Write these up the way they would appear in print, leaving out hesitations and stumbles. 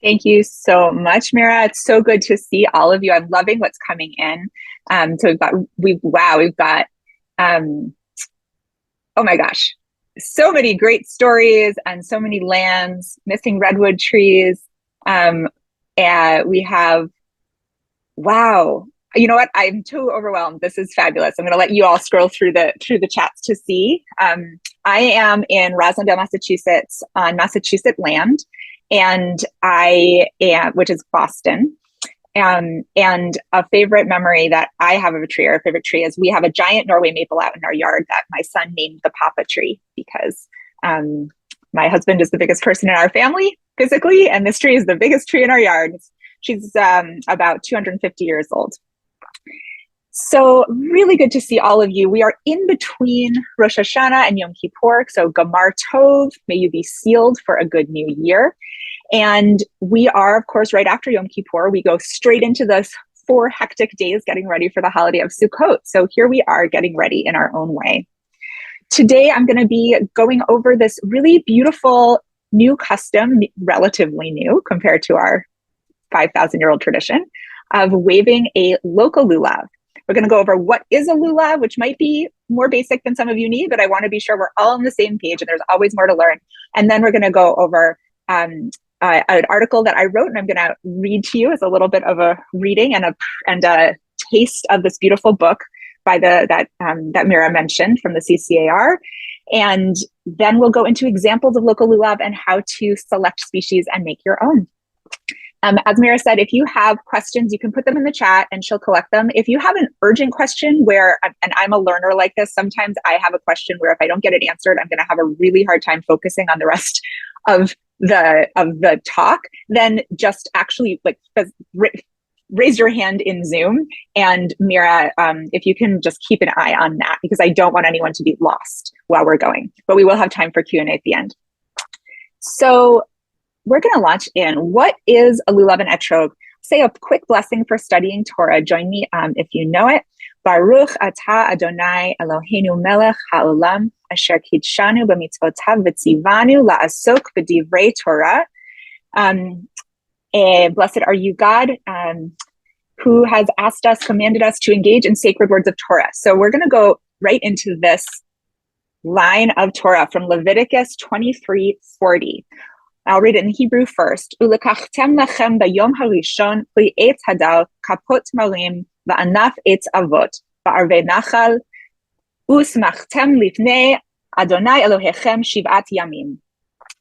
Thank you so much, Mira. It's so good to see all of you. I'm loving what's coming in. So we've got, um, oh my gosh, so many great stories and so many lands, missing redwood trees. And we have, wow, you know what? I'm too overwhelmed. This is fabulous. I'm going to let you all scroll through the chats to see. I am in Roslindale, Massachusetts, on Massachusetts land, and I am, which is Boston. And a favorite memory that I have of a tree, or a favorite tree, is we have a giant Norway maple out in our yard that my son named the Papa tree because my husband is the biggest person in our family physically, and this tree is the biggest tree in our yard. She's about 250 years old. So really good to see all of you. We are in between Rosh Hashanah and Yom Kippur. So Gamar Tov, may you be sealed for a good new year. And we are, of course, right after Yom Kippur, we go straight into those 4 hectic days getting ready for the holiday of Sukkot. So here we are getting ready in our own way. Today, I'm going to be going over this really beautiful new custom, relatively new compared to our 5,000-year-old tradition of waving a local lulav. We're going to go over what is a lulav, which might be more basic than some of you need, but I want to be sure we're all on the same page and there's always more to learn. And then we're going to go over an article that I wrote, and I'm going to read to you as a little bit of a reading and a taste of this beautiful book by that Mira mentioned from the CCAR. And then we'll go into examples of local lulav and how to select species and make your own. As Mira said, if you have questions, you can put them in the chat and she'll collect them. If you have an urgent question and I'm a learner like this, sometimes I have a question where if I don't get it answered, I'm going to have a really hard time focusing on the rest of the talk, then just actually raise your hand in Zoom. And Mira, if you can just keep an eye on that, because I don't want anyone to be lost while we're going, but we will have time for Q&A at the end. So we're going to launch in. What is a lulav and etrog? Say a quick blessing for studying Torah. Join me if you know it. Baruch atah Adonai Eloheinu melech haolam asher kidshanu b'mitzvotav v'tzivanu la'asok b'divrei Torah. Blessed are you, God, who has commanded us to engage in sacred words of Torah. So we're going to go right into this line of Torah from Leviticus 23:40. I'll read it in Hebrew first. Ulekachtem lechem bayom harishon kli etz hadal kapot marim va'anaf etz avot ba'arvei nachal usmachtem lifnei Adonai Elohechem shivat yamim.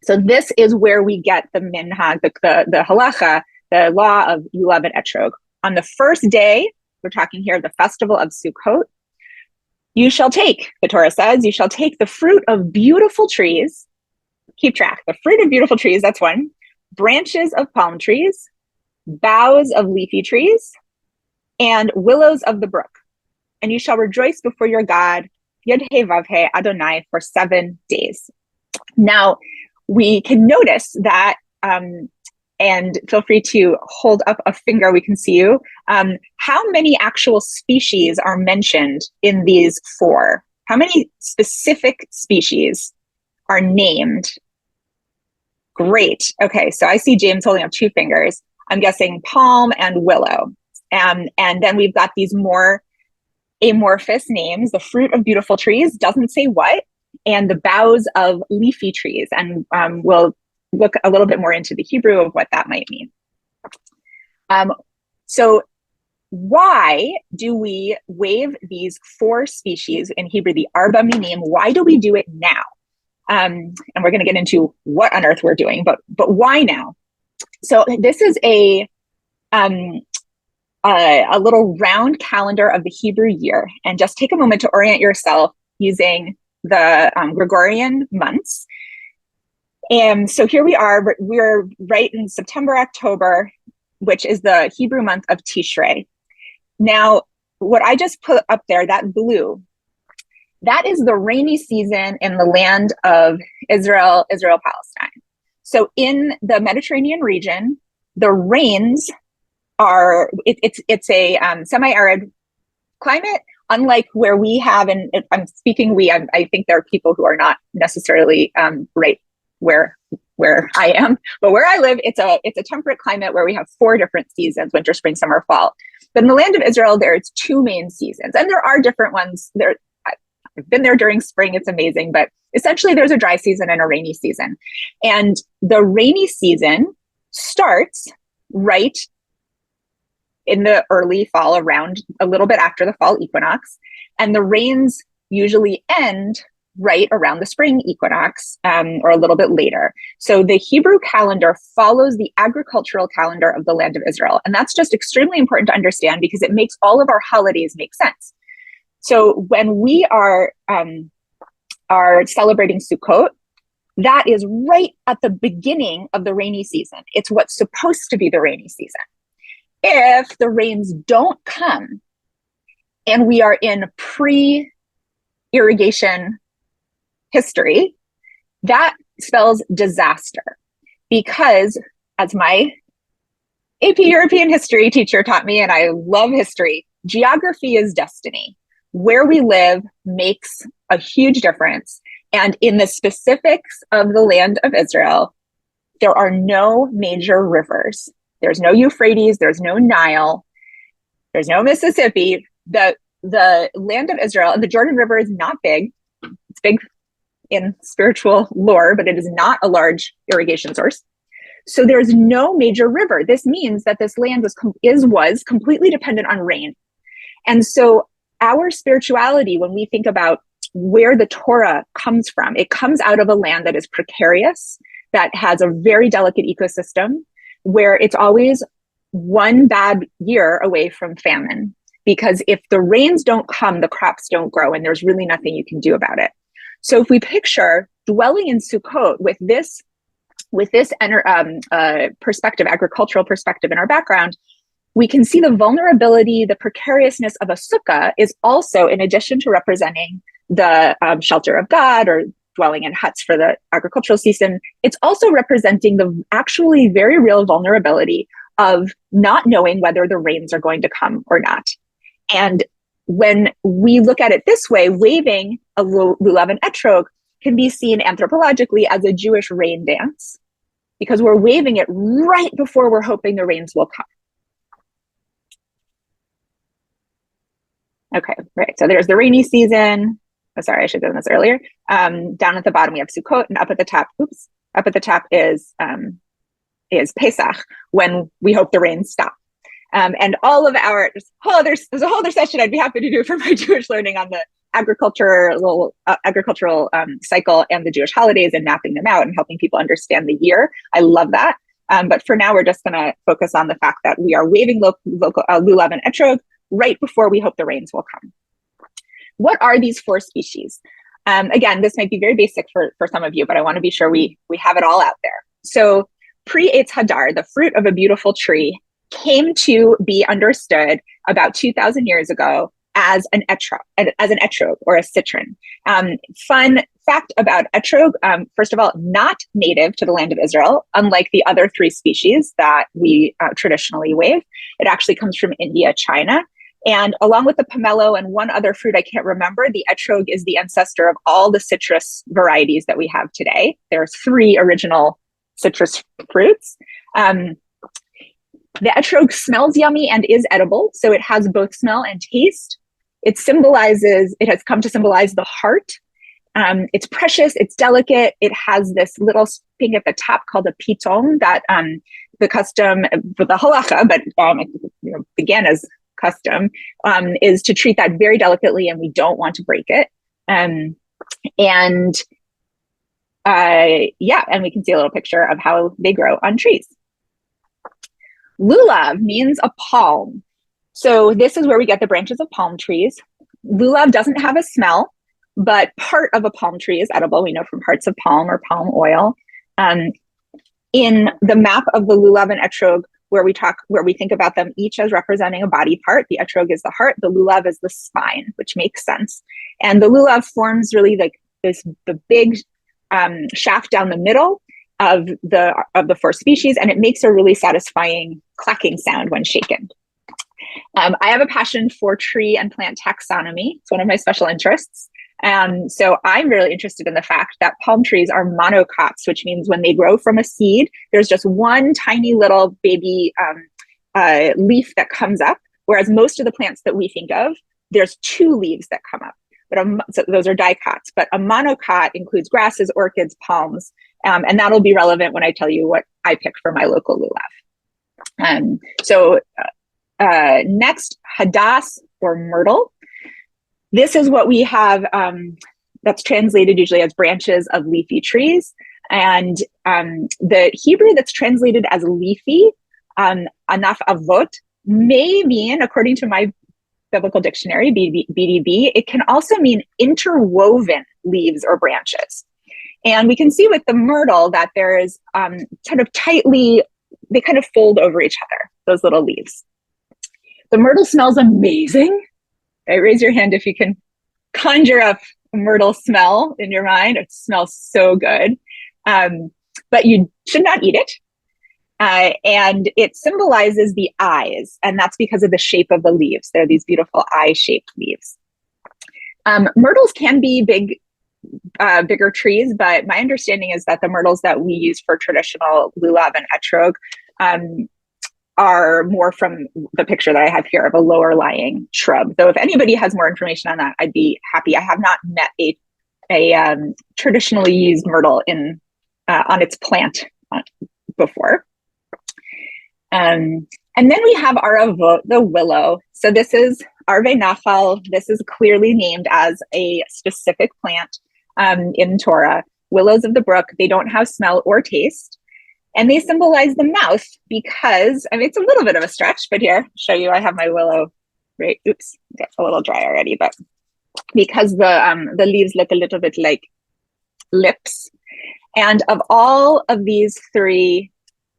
So this is where we get the minhag, the halacha, the law of lulav and etrog. On the first day, we're talking here the festival of Sukkot, you shall take, the Torah says, you shall take the fruit of beautiful trees. Keep track. The fruit of beautiful trees, that's one. Branches of palm trees, boughs of leafy trees, and willows of the brook. And you shall rejoice before your God, Yod-Heh Vav-Heh Adonai, for 7 days. Now, we can notice that, and feel free to hold up a finger, we can see you. How many actual species are mentioned in these 4? How many specific species are named? Great. Okay, so I see James holding up 2 fingers. I'm guessing palm and willow. And then we've got these more amorphous names. The fruit of beautiful trees doesn't say what, and the boughs of leafy trees. And we'll look a little bit more into the Hebrew of what that might mean. So why do we wave these 4 species in Hebrew, the Arba Minim? Why do we do it now? And we're going to get into what on earth we're doing, but why now? So this is a little round calendar of the Hebrew year, and just take a moment to orient yourself using the Gregorian months. And so here we're right in September, October, which is the Hebrew month of Tishrei. Now, what I just put up there, that blue, that is the rainy season in the land of Israel, Palestine. So in the Mediterranean region, the rains are, it's a semi-arid climate, unlike where we have, and I'm speaking we, I think there are people who are not necessarily right where where I am, but where I live, it's a temperate climate where we have 4 different seasons: winter, spring, summer, fall. But in the land of Israel, there's 2 main seasons, and there are different ones. I've been there during spring; it's amazing. But essentially, there's a dry season and a rainy season, and the rainy season starts right in the early fall, around a little bit after the fall equinox, and the rains usually end right around the spring equinox, or a little bit later. So the Hebrew calendar follows the agricultural calendar of the land of Israel. And that's just extremely important to understand because it makes all of our holidays make sense. So when we are celebrating Sukkot, that is right at the beginning of the rainy season. It's what's supposed to be the rainy season. If the rains don't come and we are in pre-irrigation history, that spells disaster, because as my AP European history teacher taught me, and I love history, geography is destiny. Where we live makes a huge difference. And in the specifics of the land of Israel, there are no major rivers. There's no Euphrates, there's no Nile, there's no Mississippi. The land of Israel, and the Jordan River is not big. It's big in spiritual lore, but it is not a large irrigation source. So there's no major river. This means that this land was completely dependent on rain. And so our spirituality, when we think about where the Torah comes from, it comes out of a land that is precarious, that has a very delicate ecosystem, where it's always one bad year away from famine. Because if the rains don't come, the crops don't grow, and there's really nothing you can do about it. So if we picture dwelling in Sukkot with this perspective, agricultural perspective in our background, we can see the vulnerability, the precariousness of a sukkah is also, in addition to representing the shelter of God or dwelling in huts for the agricultural season, it's also representing the actually very real vulnerability of not knowing whether the rains are going to come or not. And when we look at it this way, waving a lulav and etrog can be seen anthropologically as a Jewish rain dance, because we're waving it right before we're hoping the rains will come. Okay, right. So there's the rainy season. Oh, sorry, I should have done this earlier. Down at the bottom, we have Sukkot, and up at the top is Pesach, when we hope the rains stop. And all of our, there's a whole other session I'd be happy to do for my Jewish learning on the agricultural cycle and the Jewish holidays and mapping them out and helping people understand the year. I love that. But for now, we're just going to focus on the fact that we are waving lulav and etrog right before we hope the rains will come. What are these 4 species? Again, this might be very basic for some of you, but I want to be sure we have it all out there. So pre-Eitz Hadar, the fruit of a beautiful tree, came to be understood about 2,000 years ago as an etrog or a citron. Fun fact about etrog, first of all, not native to the land of Israel, unlike the other 3 species that we traditionally wave. It actually comes from India, China. And along with the pomelo and one other fruit I can't remember, the etrog is the ancestor of all the citrus varieties that we have today. There's 3 original citrus fruits. The etrog smells yummy and is edible, so it has both smell and taste. It has come to symbolize the heart. It's precious, it's delicate. It has this little thing at the top called a piton that the custom, for the halacha, but began as custom, is to treat that very delicately, and we don't want to break it. And we can see a little picture of how they grow on trees. Lulav means a palm. So this is where we get the branches of palm trees. Lulav doesn't have a smell, but part of a palm tree is edible. We know from hearts of palm or palm oil. In the map of the lulav and etrog, where we think about them each as representing a body part, the etrog is the heart, the lulav is the spine, which makes sense. And the lulav forms really like the big shaft down the middle of the 4 species, and it makes a really satisfying clacking sound when shaken. I have a passion for tree and plant taxonomy. It's one of my special interests. So I'm really interested in the fact that palm trees are monocots, which means when they grow from a seed, there's just one tiny little baby leaf that comes up, whereas most of the plants that we think of, there's two leaves that come up. So those are dicots, but a monocot includes grasses, orchids, palms, and that'll be relevant when I tell you what I picked for my local lulav. Next, hadass or myrtle. This is what we have that's translated usually as branches of leafy trees. And the Hebrew that's translated as leafy, anaf avot, may mean, according to my biblical dictionary, BDB, it can also mean interwoven leaves or branches. And we can see with the myrtle that there is kind of tightly, they kind of fold over each other, those little leaves. The myrtle smells amazing. Right, raise your hand if you can conjure up a myrtle smell in your mind. It smells so good. But you should not eat it. And it symbolizes the eyes, and that's because of the shape of the leaves. They're these beautiful eye-shaped leaves. Myrtles can be bigger trees, but my understanding is that the myrtles that we use for traditional lulav and etrog are more from the picture that I have here of a lower lying shrub. Though if anybody has more information on that, I'd be happy. I have not met a traditionally used myrtle on its plant before. And then we have Aravot, the willow. So this is Arve Nachal. This is clearly named as a specific plant in Torah. Willows of the brook, they don't have smell or taste. And they symbolize the mouth because, I mean, it's a little bit of a stretch, but here, I'll show you, I have my willow, right? Oops, that's a little dry already, but because the leaves look a little bit like lips. And of all of these three,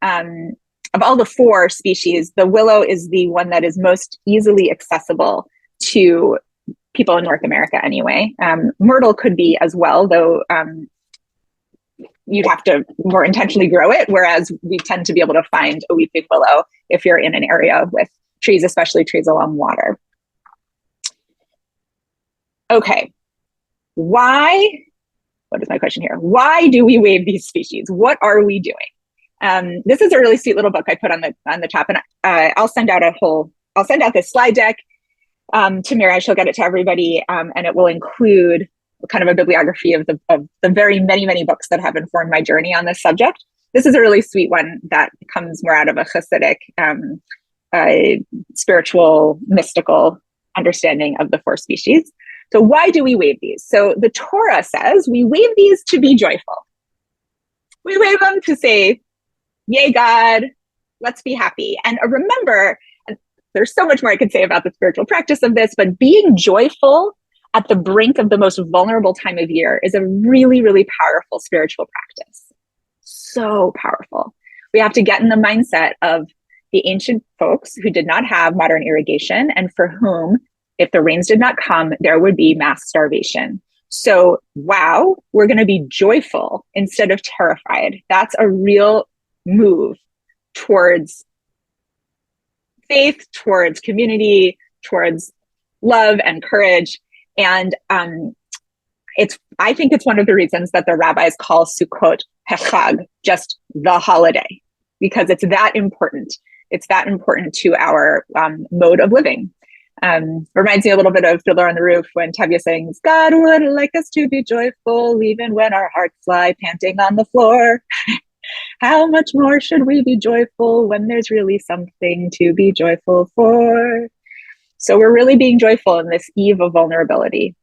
of all the four species, the willow is the one that is most easily accessible to people in North America anyway. Myrtle could be as well, though you'd have to more intentionally grow it, whereas we tend to be able to find a weeping willow if you're in an area with trees, especially trees along water. Okay, what is my question here? Why do we wave these species? What are we doing? This is a really sweet little book I put on the top, and I'll send out this slide deck to Meira. She'll get it to everybody, and it will include kind of a bibliography of the very many books that have informed my journey on this subject. This is a really sweet one that comes more out of a Hasidic, spiritual, mystical understanding of the four species. So why do we wave these? So the Torah says we wave these to be joyful. We wave them to say, yay, God, let's be happy. And remember, and there's so much more I could say about the spiritual practice of this, but being joyful at the brink of the most vulnerable time of year is a really, really powerful spiritual practice. So powerful. We have to get in the mindset of the ancient folks who did not have modern irrigation and for whom, if the rains did not come, there would be mass starvation. So, wow, we're going to be joyful instead of terrified. That's a real move towards faith, towards community, towards love and courage. And I think it's one of the reasons that the rabbis call Sukkot hechag, just the holiday, because it's that important. It's that important to our mode of living. Reminds me a little bit of Fiddler on the Roof when Tevye sings, God would like us to be joyful even when our hearts lie panting on the floor. How much more should we be joyful when there's really something to be joyful for? So we're really being joyful in this eve of vulnerability.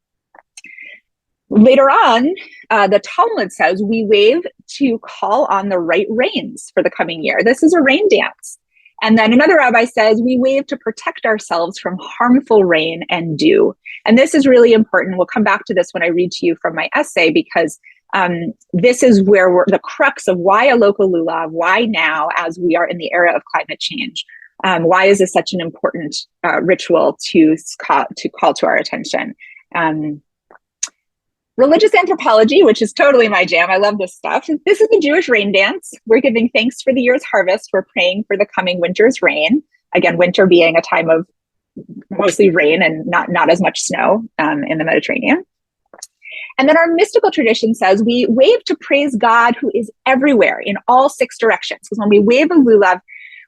Later on, the Talmud says we wave to call on the right rains for the coming year. This is a rain dance. And then another rabbi says we wave to protect ourselves from harmful rain and dew. And this is really important. We'll come back to this when I read to you from my essay, because this is where the crux of why a local lulav, why now, as we are in the era of climate change. Why is this such an important ritual to call to our attention? Religious anthropology, which is totally my jam. I love this stuff. This is the Jewish rain dance. We're giving thanks for the year's harvest. We're praying for the coming winter's rain. Again, winter being a time of mostly rain and not as much snow in the Mediterranean. And then our mystical tradition says we wave to praise God who is everywhere in all 6 directions. Because when we wave a lulav,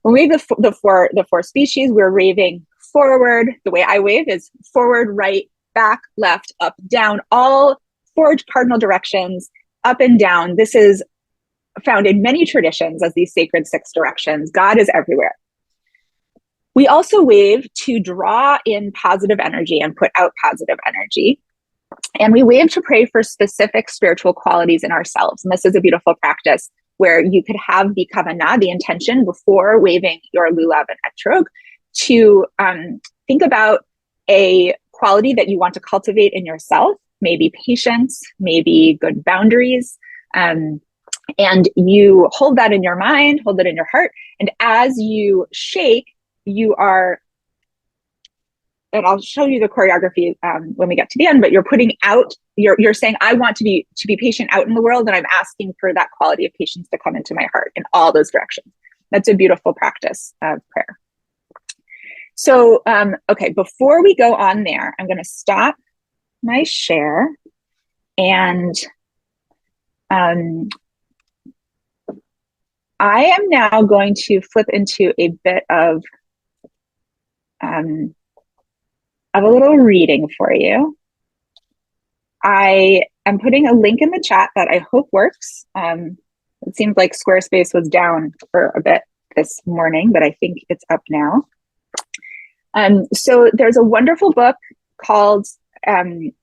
when we wave the four species, we're waving forward. The way I wave is forward, right, back, left, up, down, all 4 cardinal directions, up and down. This is found in many traditions as these sacred 6 directions. God is everywhere. We also wave to draw in positive energy and put out positive energy. And we wave to pray for specific spiritual qualities in ourselves. And this is a beautiful practice where you could have the kavanah, the intention, before waving your lulav and etrog, to think about a quality that you want to cultivate in yourself, maybe patience, maybe good boundaries. And you hold that in your mind, hold it in your heart. And as you shake, you are, and I'll show you the choreography when we get to the end, but you're putting out, you're saying, I want to be patient out in the world, and I'm asking for that quality of patience to come into my heart in all those directions. That's a beautiful practice of prayer. So, okay, before we go on there, I'm going to stop my share, and I am now going to flip into a bit of a little reading for you. I am putting a link in the chat that I hope works. It seems like Squarespace was down for a bit this morning, but I think it's up now. So there's a wonderful book called The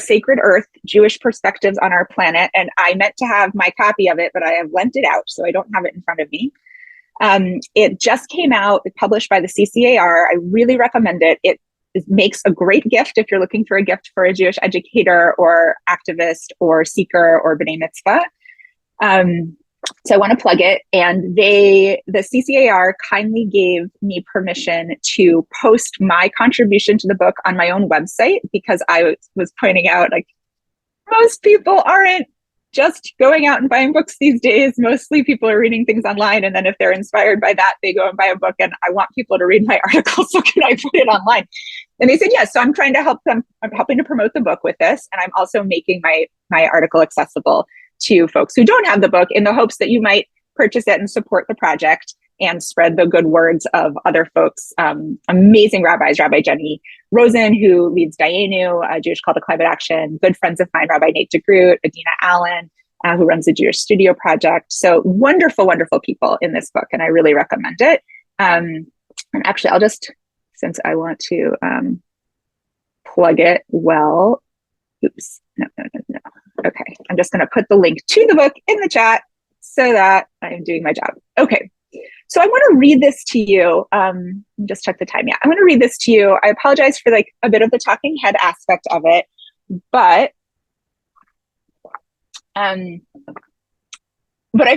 Sacred Earth, Jewish Perspectives on Our Planet. And I meant to have my copy of it, but I have lent it out, so I don't have it in front of me. It just came out, published by the CCAR. I really recommend it. It makes a great gift if you're looking for a gift for a Jewish educator or activist or seeker or B'nai Mitzvah. So I want to plug it. And the CCAR kindly gave me permission to post my contribution to the book on my own website, because I was pointing out, like, most people aren't just going out and buying books these days. Mostly people are reading things online. And then if they're inspired by that, they go and buy a book. And I want people to read my article. So can I put it online? And they said, yes. So I'm trying to help them. I'm helping to promote the book with this. And I'm also making my article accessible to folks who don't have the book, in the hopes that you might purchase it and support the project and spread the good words of other folks, amazing rabbis, Rabbi Jenny Rosen, who leads Dayenu, a Jewish Call to Climate Action, good friends of mine, Rabbi Nate DeGroot, Adina Allen, who runs the Jewish Studio Project. So wonderful, wonderful people in this book, and I really recommend it. And actually, I'll just, since I want to plug it well, oops, no. Okay, I'm just going to put the link to the book in the chat so that I'm doing my job. Okay, so I want to read this to you. Just check the time. Yeah, I'm going to read this to you. I apologize for like a bit of the talking head aspect of it, but I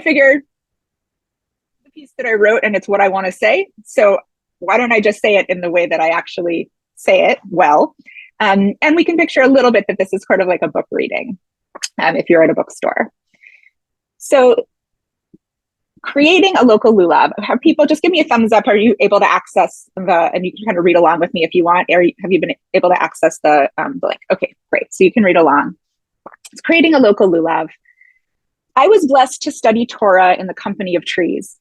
figured the piece that I wrote, and it's what I want to say. So why don't I just say it in the way that I actually say it well? And we can picture a little bit that this is sort of like a book reading. If you're at a bookstore. So creating a local lulav, have people just give me a thumbs up. Are you able to access and you can kind of read along with me if you want, or have you been able to access the link? Okay, great. So you can read along. It's creating a local lulav. I was blessed to study Torah in the company of trees.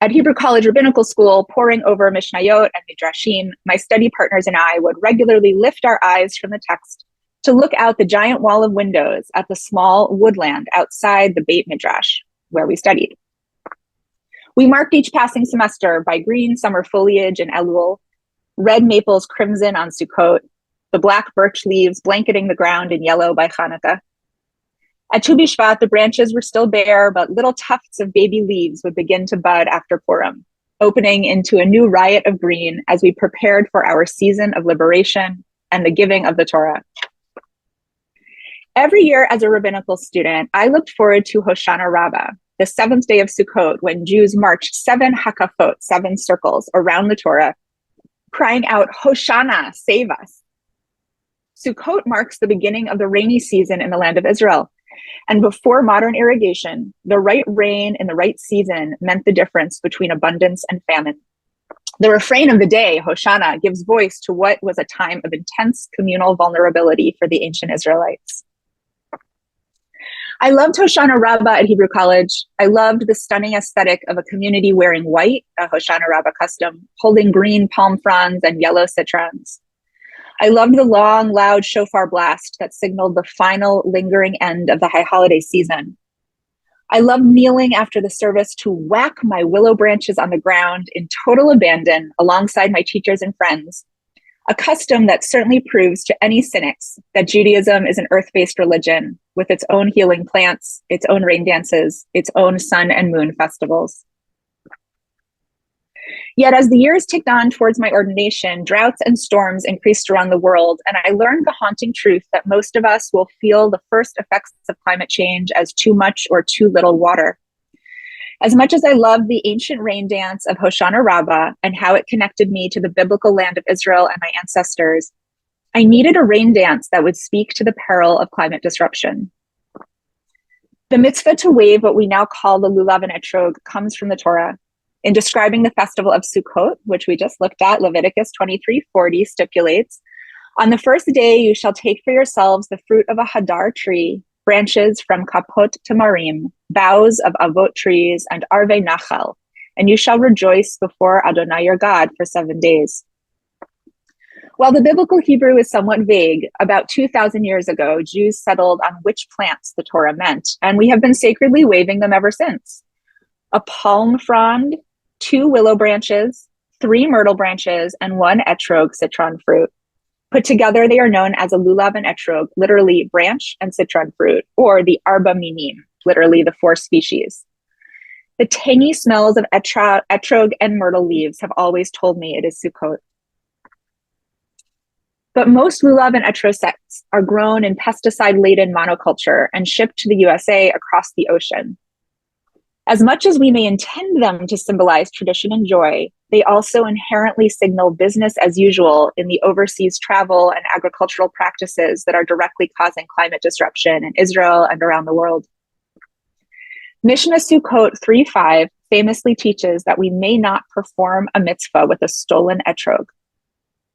At Hebrew College Rabbinical School, poring over Mishnayot and Midrashim, my study partners and I would regularly lift our eyes from the text to look out the giant wall of windows at the small woodland outside the Beit Midrash, where we studied. We marked each passing semester by green summer foliage in Elul, red maples crimson on Sukkot, the black birch leaves blanketing the ground in yellow by Hanukkah. At Tu B'Shvat, the branches were still bare, but little tufts of baby leaves would begin to bud after Purim, opening into a new riot of green as we prepared for our season of liberation and the giving of the Torah. Every year as a rabbinical student, I looked forward to Hoshana Rabbah, the 7th day of Sukkot, when Jews marched 7 hakafot, 7 circles around the Torah, crying out, Hoshana, save us. Sukkot marks the beginning of the rainy season in the land of Israel. And before modern irrigation, the right rain in the right season meant the difference between abundance and famine. The refrain of the day, Hoshana, gives voice to what was a time of intense communal vulnerability for the ancient Israelites. I loved Hoshana Rabbah at Hebrew College. I loved the stunning aesthetic of a community wearing white, a Hoshana Rabbah custom, holding green palm fronds and yellow citrons. I loved the long, loud shofar blast that signaled the final, lingering end of the high holiday season. I loved kneeling after the service to whack my willow branches on the ground in total abandon alongside my teachers and friends, a custom that certainly proves to any cynics that Judaism is an earth-based religion with its own healing plants, its own rain dances, its own sun and moon festivals. Yet as the years ticked on towards my ordination, droughts and storms increased around the world, and I learned the haunting truth that most of us will feel the first effects of climate change as too much or too little water. As much as I loved the ancient rain dance of Hoshana Rabbah and how it connected me to the biblical land of Israel and my ancestors, I needed a rain dance that would speak to the peril of climate disruption. The mitzvah to wave what we now call the Lulav and Etrog comes from the Torah. In describing the festival of Sukkot, which we just looked at, Leviticus 23:40 stipulates, on the first day you shall take for yourselves the fruit of a hadar tree, branches from kapot tamarim, boughs of avot trees, and arve nachal, and you shall rejoice before Adonai your God for 7 days. While the biblical Hebrew is somewhat vague, about 2,000 years ago, Jews settled on which plants the Torah meant, and we have been sacredly waving them ever since. A palm frond, 2 willow branches, 3 myrtle branches, and 1 etrog citron fruit. Put together, they are known as a lulav and etrog, literally branch and citron fruit, or the Arbor minim, literally the 4 species. The tangy smells of etrog and myrtle leaves have always told me it is Sukkot. But most lulav and etrog sets are grown in pesticide-laden monoculture and shipped to the USA across the ocean. As much as we may intend them to symbolize tradition and joy, they also inherently signal business as usual in the overseas travel and agricultural practices that are directly causing climate disruption in Israel and around the world. Mishnah Sukkot 3:5 famously teaches that we may not perform a mitzvah with a stolen etrog.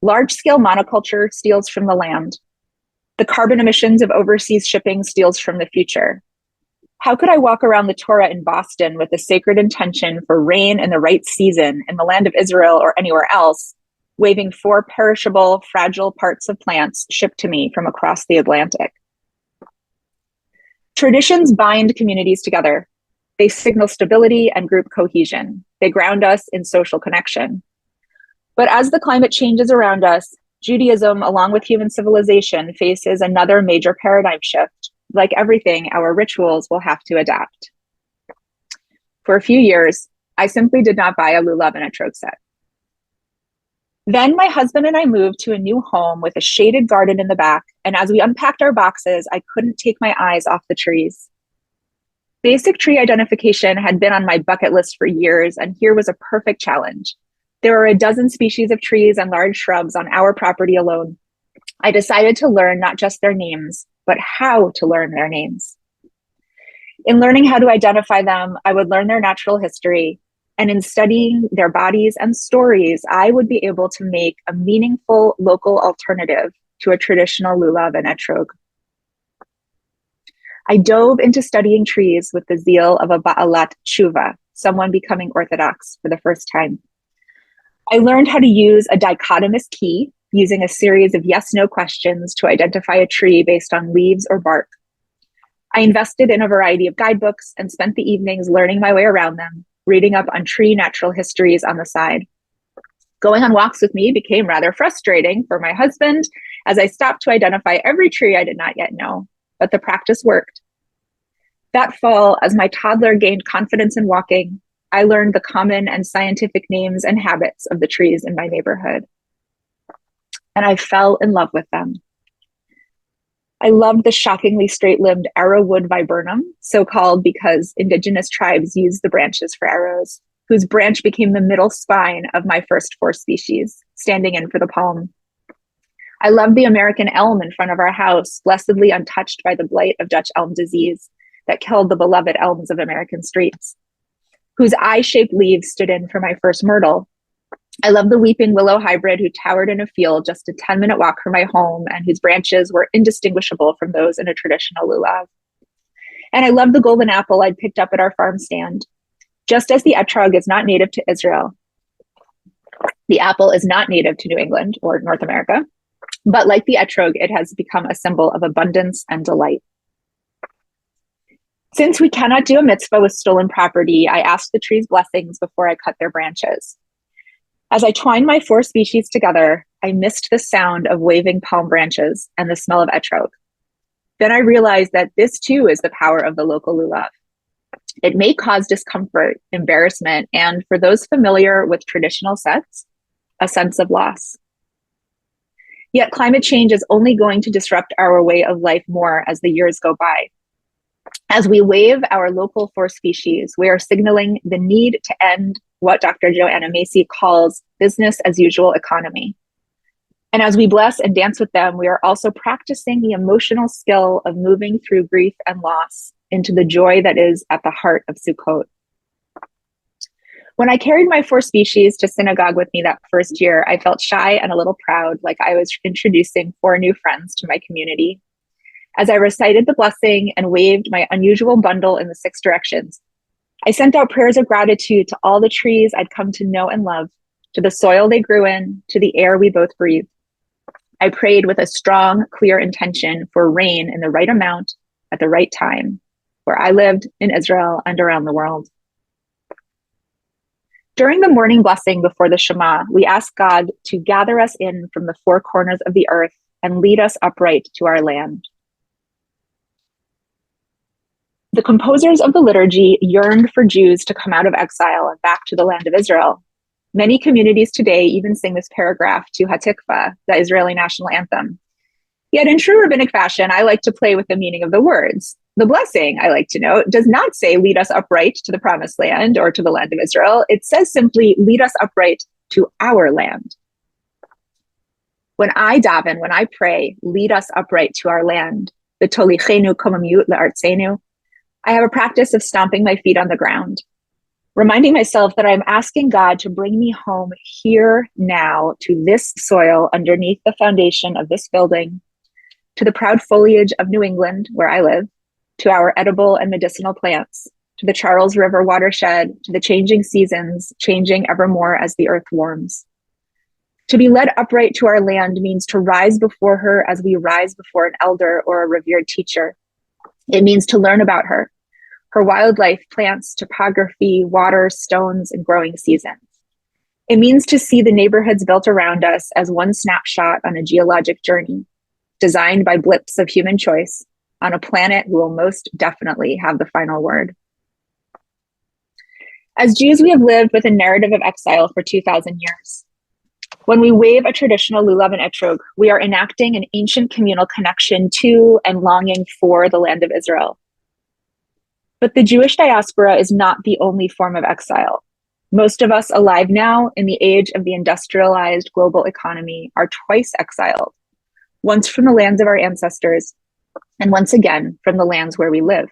Large-scale monoculture steals from the land. The carbon emissions of overseas shipping steals from the future. How could I walk around the Torah in Boston with a sacred intention for rain in the right season in the land of Israel or anywhere else, waving 4 perishable, fragile parts of plants shipped to me from across the Atlantic? Traditions bind communities together. They signal stability and group cohesion. They ground us in social connection. But as the climate changes around us, Judaism, along with human civilization, faces another major paradigm shift. Like everything, our rituals will have to adapt. For a few years, I simply did not buy a lulav and etrog set. Then my husband and I moved to a new home with a shaded garden in the back, and as we unpacked our boxes, I couldn't take my eyes off the trees. Basic tree identification had been on my bucket list for years, and here was a perfect challenge. There are a dozen species of trees and large shrubs on our property alone. I decided to learn not just their names, but how to learn their names. In learning how to identify them, I would learn their natural history, and in studying their bodies and stories, I would be able to make a meaningful local alternative to a traditional lulav and etrog. I dove into studying trees with the zeal of a ba'alat tshuva, someone becoming Orthodox for the first time. I learned how to use a dichotomous key, using a series of yes-no questions to identify a tree based on leaves or bark. I invested in a variety of guidebooks and spent the evenings learning my way around them, reading up on tree natural histories on the side. Going on walks with me became rather frustrating for my husband as I stopped to identify every tree I did not yet know, but the practice worked. That fall, as my toddler gained confidence in walking, I learned the common and scientific names and habits of the trees in my neighborhood. And I fell in love with them. I loved the shockingly straight-limbed arrowwood viburnum, so called because indigenous tribes used the branches for arrows, whose branch became the middle spine of my first 4 species, standing in for the palm. I loved the American elm in front of our house, blessedly untouched by the blight of Dutch elm disease that killed the beloved elms of American streets, whose eye-shaped leaves stood in for my first myrtle. I love the weeping willow hybrid who towered in a field just a 10-minute walk from my home and whose branches were indistinguishable from those in a traditional lulav. And I love the golden apple I'd picked up at our farm stand. Just as the etrog is not native to Israel, the apple is not native to New England or North America, but like the etrog, it has become a symbol of abundance and delight. Since we cannot do a mitzvah with stolen property, I asked the trees blessings before I cut their branches. As I twined my 4 species together, I missed the sound of waving palm branches and the smell of etrog. Then I realized that this too is the power of the local lulav. It may cause discomfort, embarrassment, and for those familiar with traditional sets, a sense of loss. Yet climate change is only going to disrupt our way of life more as the years go by. As we wave our local 4 species, we are signaling the need to end what Dr. Joanna Macy calls business as usual economy. And as we bless and dance with them, we are also practicing the emotional skill of moving through grief and loss into the joy that is at the heart of Sukkot. When I carried my 4 species to synagogue with me that first year, I felt shy and a little proud, like I was introducing 4 new friends to my community. As I recited the blessing and waved my unusual bundle in the 6 directions, I sent out prayers of gratitude to all the trees I'd come to know and love, to the soil they grew in, to the air we both breathed. I prayed with a strong, clear intention for rain in the right amount at the right time, where I lived in Israel and around the world. During the morning blessing before the Shema, we asked God to gather us in from the 4 corners of the earth and lead us upright to our land. The composers of the liturgy yearned for Jews to come out of exile and back to the land of Israel. Many communities today even sing this paragraph to Hatikva, the Israeli national anthem. Yet in true rabbinic fashion, I like to play with the meaning of the words. The blessing, I like to note, does not say lead us upright to the promised land or to the land of Israel. It says simply lead us upright to our land. When I daven, when I pray, lead us upright to our land, the tolichenu komamiyut le'artzenu, I have a practice of stomping my feet on the ground, reminding myself that I'm asking God to bring me home here now to this soil underneath the foundation of this building, to the proud foliage of New England, where I live, to our edible and medicinal plants, to the Charles River watershed, to the changing seasons, changing evermore as the earth warms. To be led upright to our land means to rise before her as we rise before an elder or a revered teacher. It means to learn about her wildlife, plants, topography, water, stones, and growing seasons. It means to see the neighborhoods built around us as one snapshot on a geologic journey, designed by blips of human choice on a planet who will most definitely have the final word. As Jews, we have lived with a narrative of exile for 2,000 years. When we wave a traditional lulav and etrog, we are enacting an ancient communal connection to and longing for the land of Israel. But the Jewish diaspora is not the only form of exile. Most of us alive now in the age of the industrialized global economy are twice exiled, once from the lands of our ancestors, and once again from the lands where we live.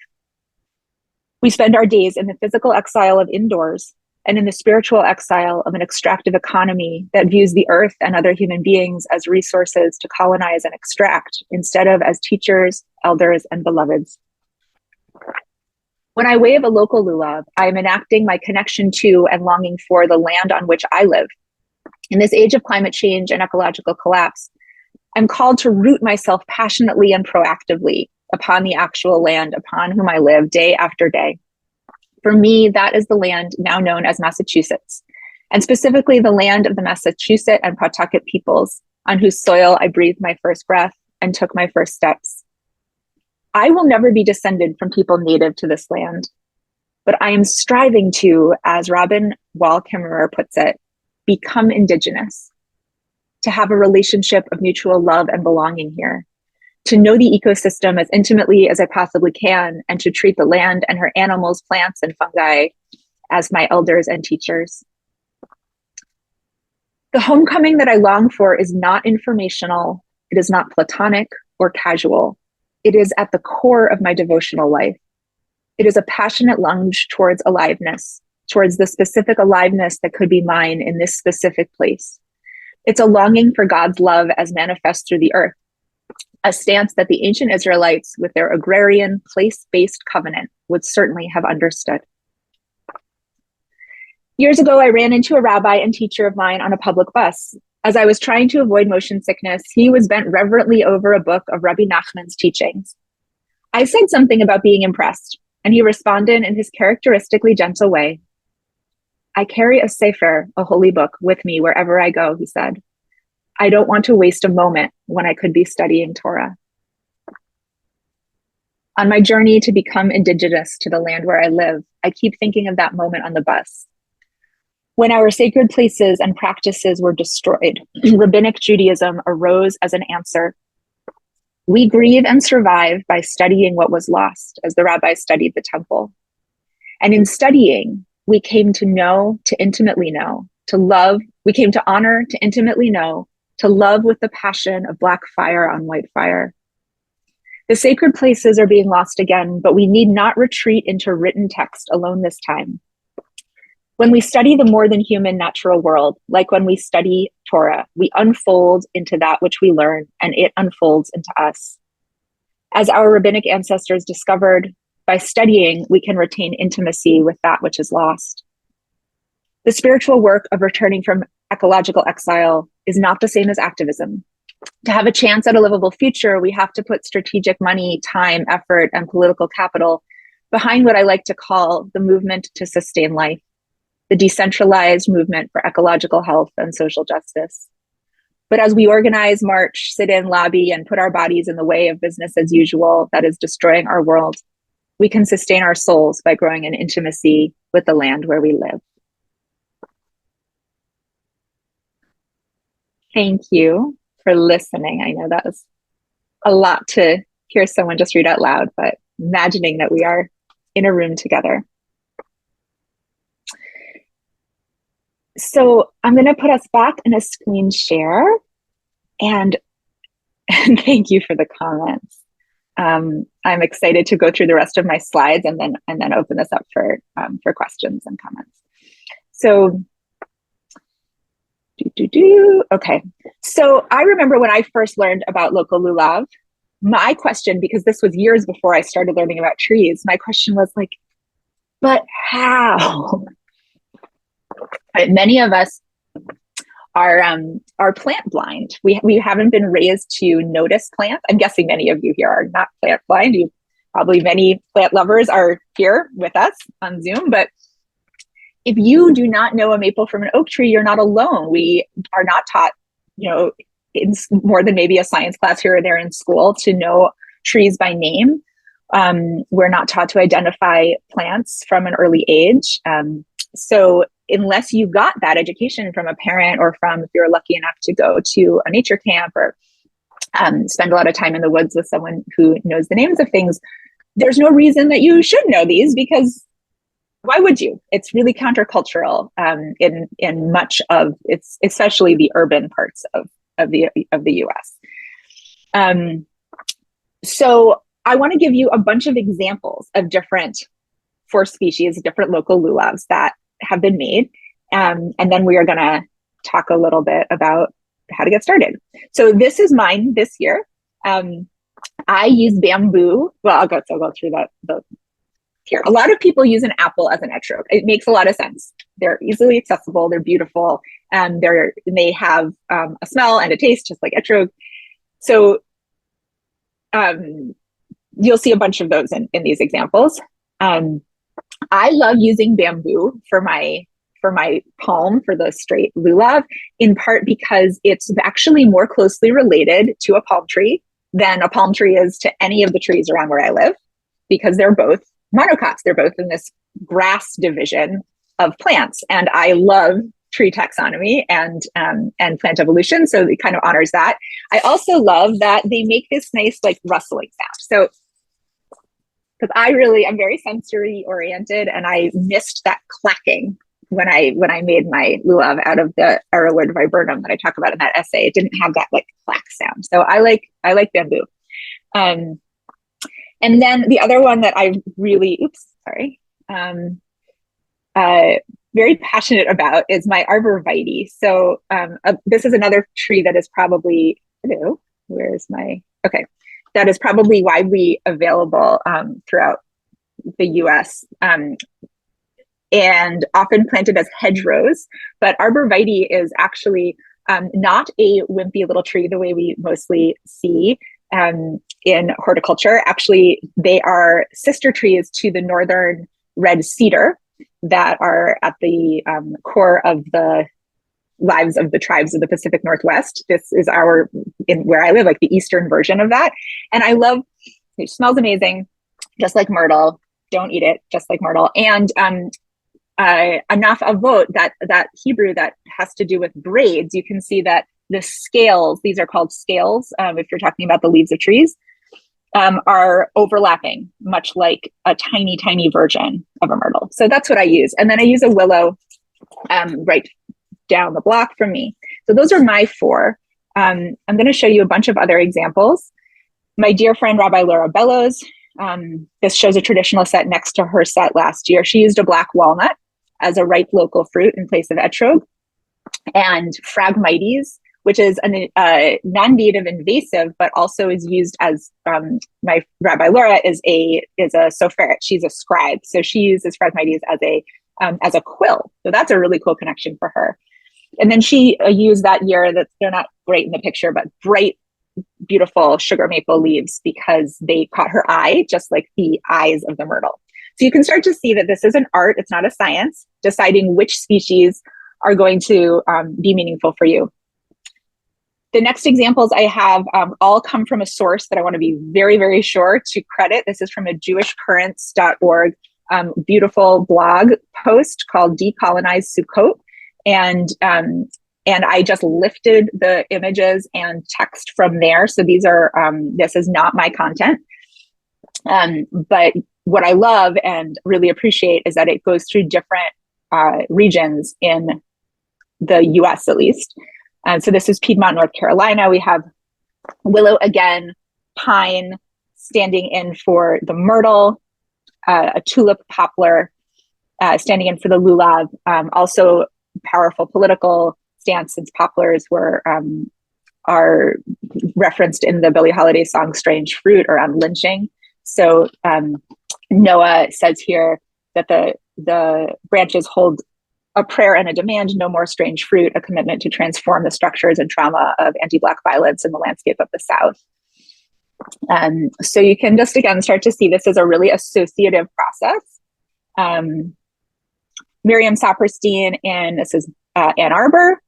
We spend our days in the physical exile of indoors and in the spiritual exile of an extractive economy that views the earth and other human beings as resources to colonize and extract, instead of as teachers, elders, and beloveds. When I wave a local lulav, I am enacting my connection to and longing for the land on which I live. In this age of climate change and ecological collapse, I'm called to root myself passionately and proactively upon the actual land upon whom I live day after day. For me, that is the land now known as Massachusetts, and specifically the land of the Massachusetts and Pawtucket peoples, on whose soil I breathed my first breath and took my first steps. I will never be descended from people native to this land, but I am striving to, as Robin Wall Kimmerer puts it, become indigenous, to have a relationship of mutual love and belonging here, to know the ecosystem as intimately as I possibly can, and to treat the land and her animals, plants, and fungi as my elders and teachers. The homecoming that I long for is not informational, it is not platonic or casual. It is at the core of my devotional life. It is a passionate lunge towards aliveness, towards the specific aliveness that could be mine in this specific place. It's a longing for God's love as manifest through the earth, a stance that the ancient Israelites, with their agrarian, place-based covenant, would certainly have understood. Years ago, I ran into a rabbi and teacher of mine on a public bus. As I was trying to avoid motion sickness, he was bent reverently over a book of Rabbi Nachman's teachings. I said something about being impressed, and he responded in his characteristically gentle way. I carry a sefer, a holy book, with me wherever I go, he said. I don't want to waste a moment when I could be studying Torah. On my journey to become indigenous to the land where I live, I keep thinking of that moment on the bus. When our sacred places and practices were destroyed, rabbinic Judaism arose as an answer. We grieve and survive by studying what was lost, as the rabbis studied the temple. And in studying, we came to know, to intimately know, to love. We came to honor, to intimately know, to love with the passion of black fire on white fire. The sacred places are being lost again, but we need not retreat into written text alone this time. When we study the more than human natural world, like when we study Torah, we unfold into that which we learn, and it unfolds into us. As our rabbinic ancestors discovered, by studying, we can retain intimacy with that which is lost. The spiritual work of returning from ecological exile is not the same as activism. To have a chance at a livable future, we have to put strategic money, time, effort, and political capital behind what I like to call the movement to sustain life, the decentralized movement for ecological health and social justice. But as we organize, march, sit in, lobby, and put our bodies in the way of business as usual that is destroying our world, we can sustain our souls by growing in intimacy with the land where we live. Thank you for listening. I know that was a lot to hear someone just read out loud, but imagining that we are in a room together. So I'm going to put us back in a screen share, and thank you for the comments. I'm excited to go through the rest of my slides and then open this up for questions and comments. So, okay. So I remember when I first learned about local Lulav, my question, because this was years before I started learning about trees, my question was like, but how? Right, many of us are plant blind. We haven't been raised to notice plants. I'm guessing many of you here are not plant blind. Probably many plant lovers are here with us on Zoom. But if you do not know a maple from an oak tree, you're not alone. We are not taught, in more than maybe a science class here or there in school, to know trees by name. We're not taught to identify plants from an early age. So unless you got that education from a parent or from, if you're lucky enough to go to a nature camp or spend a lot of time in the woods with someone who knows the names of things, there's no reason that you should know these, because why would you? It's really countercultural in much of it's, especially the urban parts of the US. So I want to give you a bunch of examples of different forest species, different local lulavs that have been made. And then we are going to talk a little bit about how to get started. So this is mine this year. I use bamboo. Well, I'll go through the here. A lot of people use an apple as an etrog. It makes a lot of sense. They're easily accessible. They're beautiful. And they have a smell and a taste just like etrog. So you'll see a bunch of those in these examples. I love using bamboo for my palm, for the straight lulav, in part because it's actually more closely related to a palm tree than a palm tree is to any of the trees around where I live, because they're both monocots. They're both in this grass division of plants. And I love tree taxonomy and plant evolution. So it kind of honors that. I also love that they make this nice like rustling sound. So because I'm very sensory oriented, and I missed that clacking when I made my lulav out of the Arrowwood viburnum that I talk about in that essay. It didn't have that like clack sound. So I like bamboo. And then the other one that I really, very passionate about is my arborvitae. So this is another tree that is probably, hello, where's my, okay, that is probably widely available throughout the US and often planted as hedgerows. But arborvitae is actually not a wimpy little tree the way we mostly see in horticulture. Actually, they are sister trees to the northern red cedar that are at the core of the lives of the tribes of the Pacific Northwest. This is where I live, like the eastern version of that. And I love, it smells amazing, just like myrtle. Don't eat it, just like myrtle. And anaf avot, that Hebrew that has to do with braids, you can see that the scales, these are called scales, if you're talking about the leaves of trees, are overlapping, much like a tiny, tiny version of a myrtle. So that's what I use. And then I use a willow right down the block from me. So those are my four. I'm going to show you a bunch of other examples. My dear friend, Rabbi Laura Bellows, this shows a traditional set next to her set last year. She used a black walnut as a ripe local fruit in place of etrog, and Phragmites, which is a non-native invasive, but also is used as my Rabbi Laura is a soferet. She's a scribe, so she uses Phragmites as a quill. So that's a really cool connection for her. And then she used that year, that they're not great in the picture, but bright, beautiful sugar maple leaves because they caught her eye, just like the eyes of the myrtle. So you can start to see that this is an art. It's not a science, deciding which species are going to be meaningful for you. The next examples I have all come from a source that I want to be very, very sure to credit. This is from a jewishcurrents.org beautiful blog post called Decolonize Sukkot. And I just lifted the images and text from there. So these are, this is not my content. But what I love and really appreciate is that it goes through different regions in the US at least. So this is Piedmont, North Carolina. We have willow again, pine standing in for the myrtle, a tulip poplar standing in for the lulav. Also powerful political stance, since poplars are referenced in the Billie Holiday song "Strange Fruit" around lynching. So Noah says here that the branches hold a prayer and a demand: no more strange fruit, a commitment to transform the structures and trauma of anti-Black violence in the landscape of the South. So you can just, again, start to see this is a really associative process. Miriam Saperstein, and this is Ann Arbor.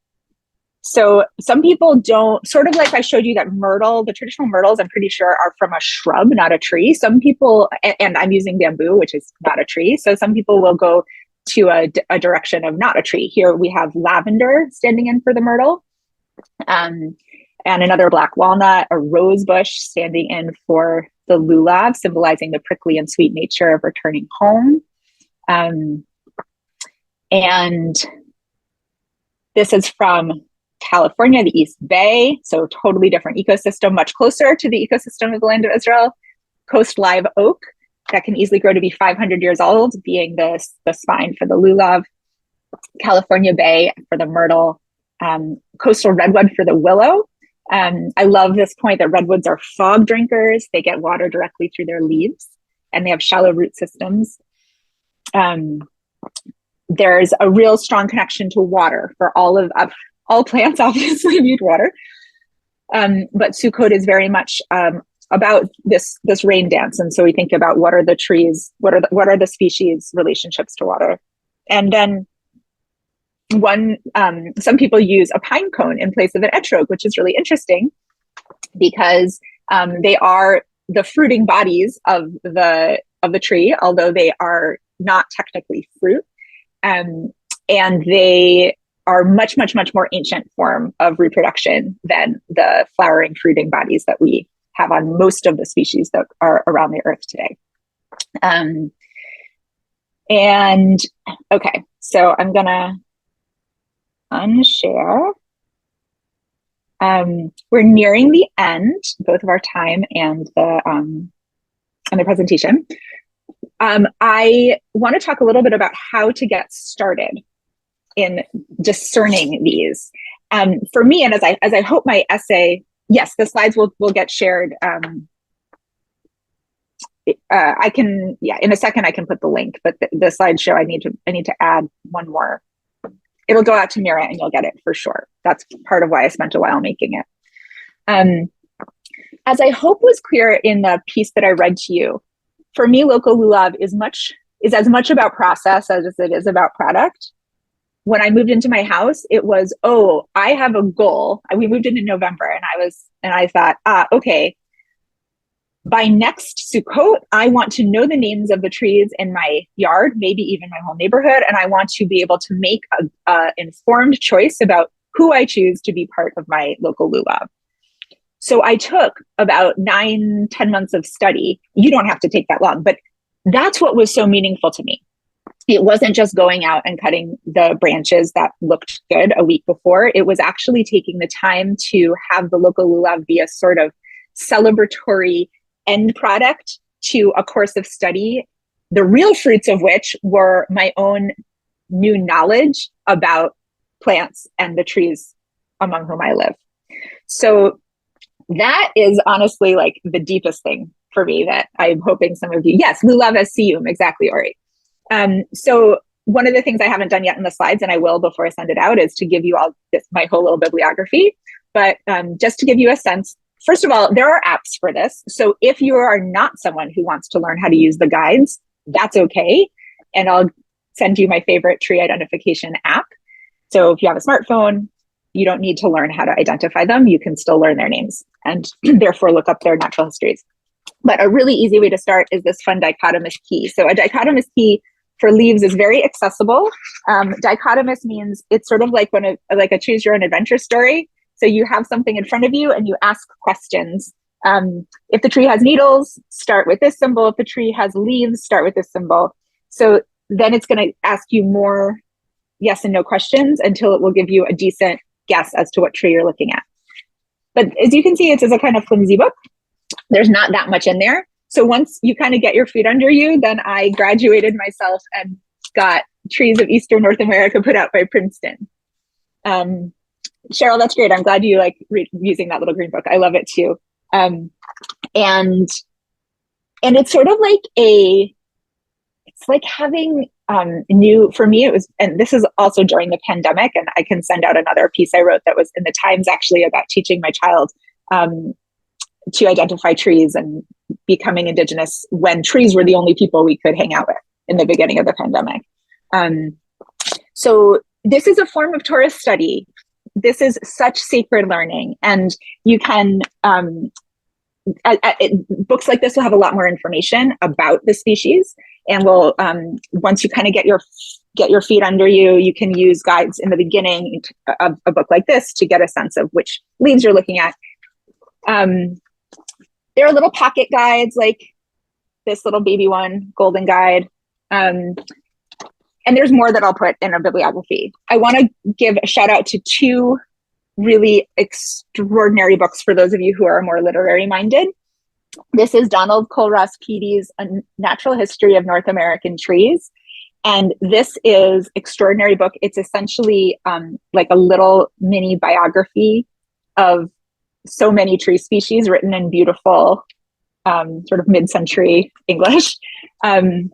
So some people don't, sort of like I showed you that myrtle, the traditional myrtles, I'm pretty sure are from a shrub, not a tree. Some people, and I'm using bamboo, which is not a tree. So some people will go to a direction of not a tree. Here we have lavender standing in for the myrtle, and another black walnut, a rose bush standing in for the lulav, symbolizing the prickly and sweet nature of returning home. And this is from California, the East Bay, so totally different ecosystem, much closer to the ecosystem of the land of Israel. Coast live oak that can easily grow to be 500 years old, being the spine for the lulav. California Bay for the myrtle. Coastal redwood for the willow. I love this point that redwoods are fog drinkers. They get water directly through their leaves, and they have shallow root systems. There's a real strong connection to water for all plants, obviously need water. But Sukkot is very much about this rain dance. And so we think about what are the trees, what are the species relationships to water. And then some people use a pine cone in place of an etrog, which is really interesting because they are the fruiting bodies of the tree, although they are not technically fruit. And they are much, much, much more ancient form of reproduction than the flowering, fruiting bodies that we have on most of the species that are around the earth today. And okay, so I'm gonna unshare. We're nearing the end, both of our time and the presentation. I want to talk a little bit about how to get started in discerning these. For me, and as I hope my essay, yes, the slides will get shared. I can, in a second I can put the link, but the slideshow I need to add one more. It'll go out to Meira and you'll get it for sure. That's part of why I spent a while making it. As I hope was clear in the piece that I read to you, for me, local Lulav is as much about process as it is about product. When I moved into my house, it was, I have a goal. We moved in November, and I thought, okay, by next Sukkot, I want to know the names of the trees in my yard, maybe even my whole neighborhood, and I want to be able to make an informed choice about who I choose to be part of my local Lulav. So I took about 9-10 months of study. You don't have to take that long, but that's what was so meaningful to me. It wasn't just going out and cutting the branches that looked good a week before. It was actually taking the time to have the local Lulav be a sort of celebratory end product to a course of study, the real fruits of which were my own new knowledge about plants and the trees among whom I live. So that is honestly like the deepest thing for me that I'm hoping some of you, yes, Lulav as Siyum, exactly, Ori. So one of the things I haven't done yet in the slides, and I will before I send it out, is to give you all my whole little bibliography. But just to give you a sense, first of all, there are apps for this. So if you are not someone who wants to learn how to use the guides, that's okay. And I'll send you my favorite tree identification app. So if you have a smartphone, you don't need to learn how to identify them. You can still learn their names and therefore look up their natural histories. But a really easy way to start is this fun dichotomous key. So a dichotomous key for leaves is very accessible. Dichotomous means it's sort of like like a choose your own adventure story. So you have something in front of you and you ask questions. If the tree has needles, start with this symbol. If the tree has leaves, start with this symbol. So then it's going to ask you more yes and no questions until it will give you a decent guess as to what tree you're looking at. But as you can see, it's a kind of flimsy book. There's not that much in there. So once you kind of get your feet under you, then I graduated myself and got Trees of Eastern North America put out by Princeton. Cheryl, that's great. I'm glad you like using that little green book. I love it too. And it's sort of like it's like having for me, it was, and this is also during the pandemic, and I can send out another piece I wrote that was in the Times actually about teaching my child to identify trees and becoming Indigenous when trees were the only people we could hang out with in the beginning of the pandemic. So this is a form of tourist study. This is such sacred learning, and you can, books like this will have a lot more information about the species, and will once you kind of get your feet under you, you can use guides in the beginning of a book like this to get a sense of which leaves you're looking at. There are little pocket guides like this little baby one, Golden Guide. And there's more that I'll put in a bibliography. I want to give a shout out to two really extraordinary books for those of you who are more literary minded. This is Donald Colross Petey's A Natural History of North American Trees. And this is extraordinary book. It's essentially like a little mini biography of so many tree species written in beautiful sort of mid-century English. And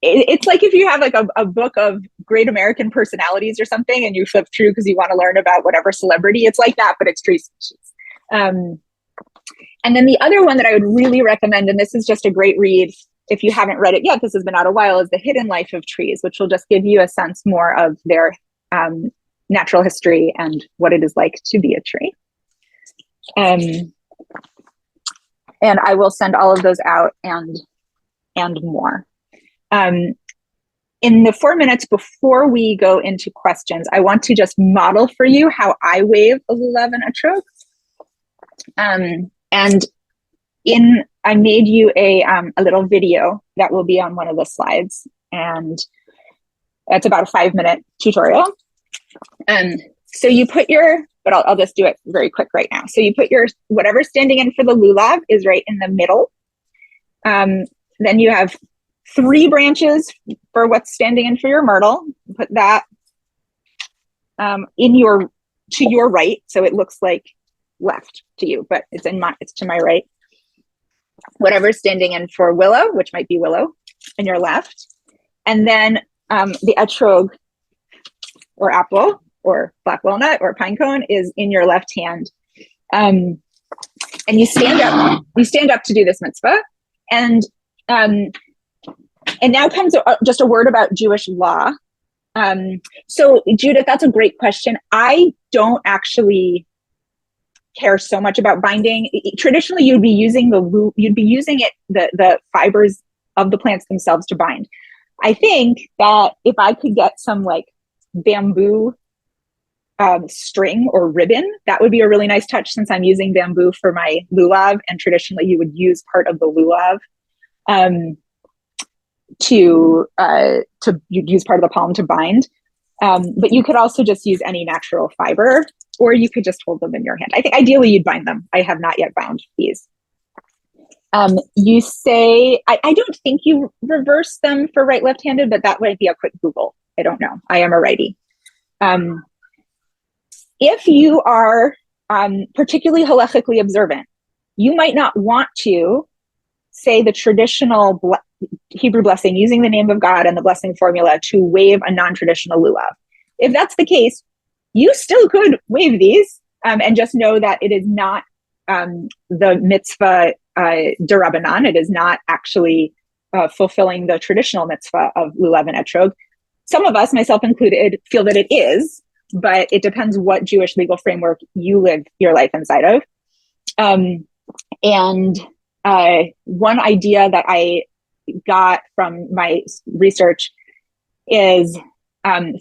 it's like if you have like a book of great American personalities or something and you flip through because you want to learn about whatever celebrity, it's like that, but it's tree species. And then the other one that I would really recommend, and this is just a great read if you haven't read it yet, this has been out a while, is The Hidden Life of Trees, which will just give you a sense more of their natural history and what it is like to be a tree. And I will send all of those out and more. In the 4 minutes before we go into questions, I want to just model for you how I wave a Lulav and etrog. And I made you a little video that will be on one of the slides, and it's about a 5-minute tutorial. So you put but I'll just do it very quick right now. So you put whatever's standing in for the Lulav is right in the middle. Then you have 3 branches for what's standing in for your myrtle. Put that to your right, so it looks like left to you, but it's to my right. Whatever's standing in for willow, which might be willow, in your left, and then the etrog or apple or black walnut or pine cone is in your left hand. And you stand up to do this mitzvah. And now comes just a word about Jewish law. So Judith, that's a great question. I don't actually care so much about binding. Traditionally, you'd be using the fibers of the plants themselves to bind. I think that if I could get some like bamboo string or ribbon, that would be a really nice touch, since I'm using bamboo for my lulav, and traditionally you would use part of the lulav you'd use part of the palm to bind. But you could also just use any natural fiber, or you could just hold them in your hand. I think ideally you'd bind them. I have not yet bound these. You say, I don't think you reverse them for right left-handed, but that might be a quick Google. I don't know. I am a righty. If you are particularly halachically observant, you might not want to say the traditional Hebrew blessing using the name of God and the blessing formula to wave a non-traditional lulav. If that's the case, you still could wave these, and just know that it is not the mitzvah d'Rabbanan. It is not actually fulfilling the traditional mitzvah of lulav and etrog. Some of us, myself included, feel that it is, but it depends what Jewish legal framework you live your life inside of. And one idea that I got from my research is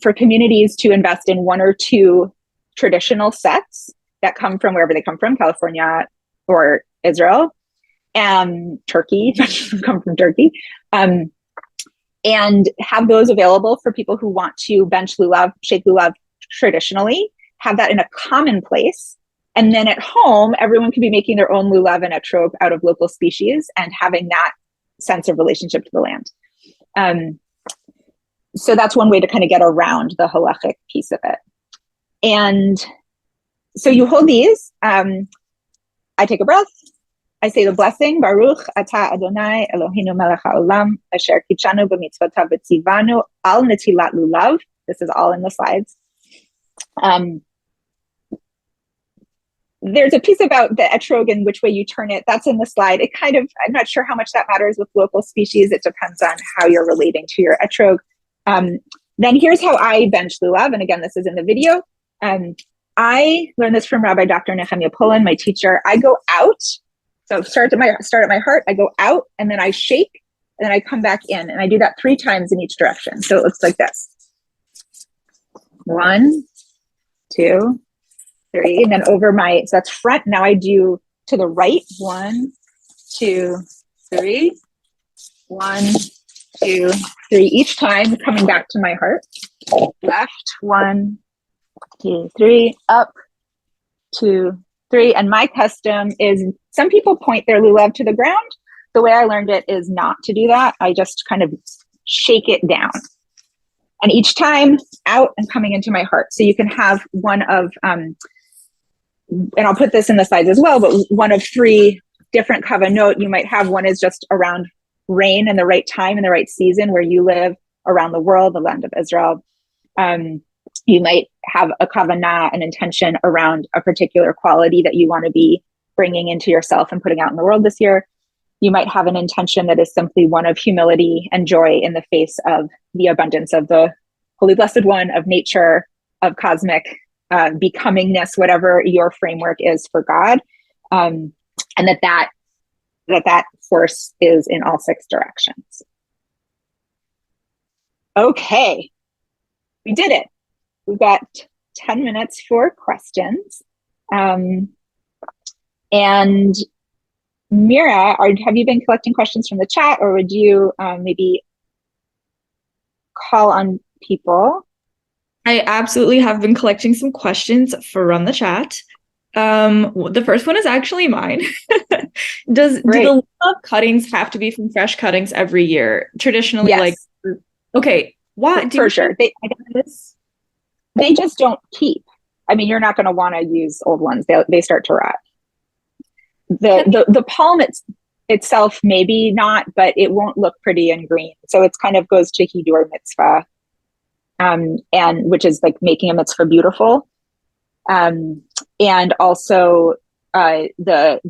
for communities to invest in 1 or 2 traditional sets that come from wherever they come from, California or Israel, and Turkey, come from Turkey, and have those available for people who want to bench lulav, shake lulav traditionally, have that in a common place. And then at home, everyone can be making their own lulav and etrog out of local species and having that sense of relationship to the land. So that's one way to kind of get around the halachic piece of it. And so you hold these. I take a breath. I say the blessing, Baruch Atah Adonai Eloheinu melech haolam asher kitshanu b'mitzvotav v'tzivanu al netilat lulav. This is all in the slides. There's a piece about the etrog and which way you turn it. That's in the slide. I'm not sure how much that matters with local species. It depends on how you're relating to your etrog. Then here's how I bench lulav. And again, this is in the video. I learned this from Rabbi Dr. Nehemiah Pullen, my teacher. I go out. So start at my heart. I go out and then I shake and then I come back in, and I do that 3 times in each direction. So it looks like this. 1, 2, 3, and then over so that's front. Now I do to the right. 1, 2, 3. 1, 2, 3. Each time coming back to my heart. Left. 1, 2, 3. Up. 2, 3. And my custom is, some people point their lulav to the ground. The way I learned it is not to do that. I just kind of shake it down. And each time out and coming into my heart. So you can have one of, and I'll put this in the slides as well, but one of 3 different kavanot you might have. One is just around rain and the right time and the right season where you live around the world, the land of Israel. You might have a kavanah, an intention around a particular quality that you want to be bringing into yourself and putting out in the world this year. You might have an intention that is simply one of humility and joy in the face of the abundance of the Holy Blessed One, of nature, of cosmic becomingness, whatever your framework is for God, and that force is in all 6 directions. Okay, we did it. We've got 10 minutes for questions. And Meira, have you been collecting questions from the chat, or would you maybe call on people? I absolutely have been collecting some questions from the chat. The first one is actually mine. Do the lulav cuttings have to be from fresh cuttings every year? Traditionally, like, Yes, okay, why do for you sure. think They just don't keep. I mean, you're not going to want to use old ones. They start to rot. The palm itself, maybe not, but it won't look pretty and green. So it's kind of goes to hidur mitzvah, and which is like making a mitzvah beautiful. And also the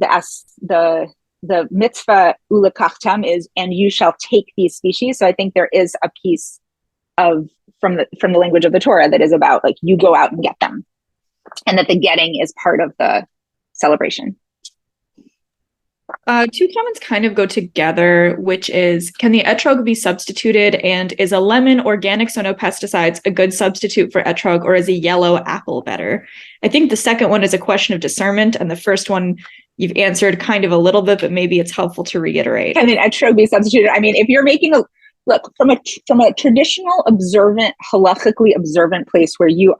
mitzvah ulekachtam is, and you shall take these species. So I think there is a piece of from the language of the Torah that is about like you go out and get them, and that the getting is part of the celebration. Two comments kind of go together, which is, can the etrog be substituted? And is a lemon, organic, so no pesticides, a good substitute for etrog, or is a yellow apple better? I think the second one is a question of discernment, and the first one you've answered kind of a little bit, but maybe it's helpful to reiterate. Can an etrog be substituted? I mean, if you're making look from a traditional observant, halachically observant place where you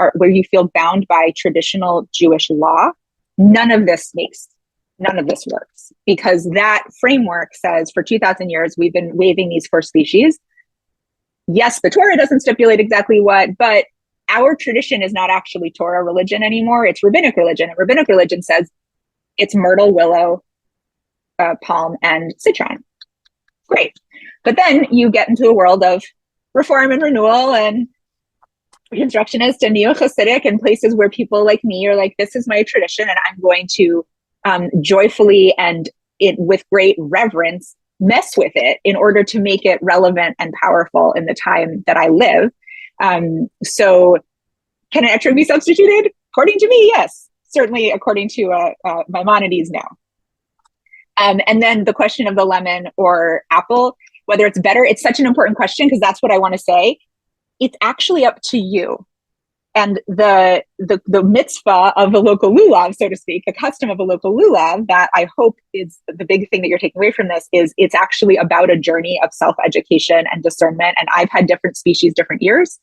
feel bound by traditional Jewish law, none of this works, because that framework says for 2,000 years we've been waiving these four species. Yes, the Torah doesn't stipulate exactly what, but our tradition is not actually Torah religion anymore. It's rabbinic religion, and rabbinic religion says it's myrtle, willow, palm, and citron. Great. But then you get into a world of reform and renewal and Reconstructionist and neo-Hasidic, and places where people like me are like, this is my tradition, and I'm going to joyfully and with great reverence mess with it in order to make it relevant and powerful in the time that I live. So can an etrog be substituted? According to me, yes. Certainly according to Maimonides, no. And then the question of the lemon or apple, whether it's better, it's such an important question, because that's what I want to say. It's actually up to you. And the mitzvah of a local lulav, so to speak, the custom of a local lulav, that I hope is the big thing that you're taking away from this, is it's actually about a journey of self-education and discernment. And I've had different species, different years.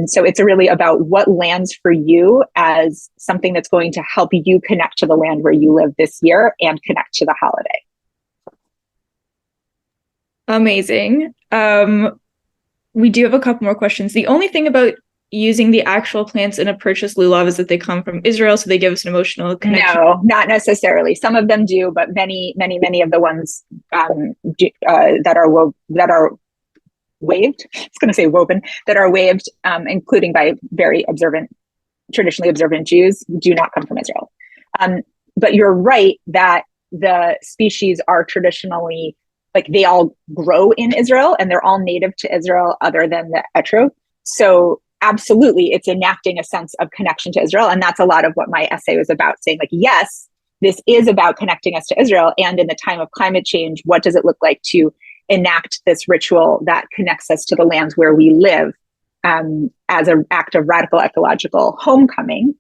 So it's really about what lands for you as something that's going to help you connect to the land where you live this year and connect to the holiday. Amazing. We do have a couple more questions. The only thing about using the actual plants in a purchased lulav is that they come from Israel, so they give us an emotional connection. No, not necessarily. Some of them do, but many of the ones that are waved, I was going to say woven, that are waved, including by very traditionally observant Jews, do not come from Israel. But you're right that the species are traditionally, like, they all grow in Israel and they're all native to Israel other than the etrog. So absolutely, it's enacting a sense of connection to Israel. And that's a lot of what my essay was about, saying like, yes, this is about connecting us to Israel. And in the time of climate change, what does it look like to enact this ritual that connects us to the lands where we live, as an act of radical ecological homecoming?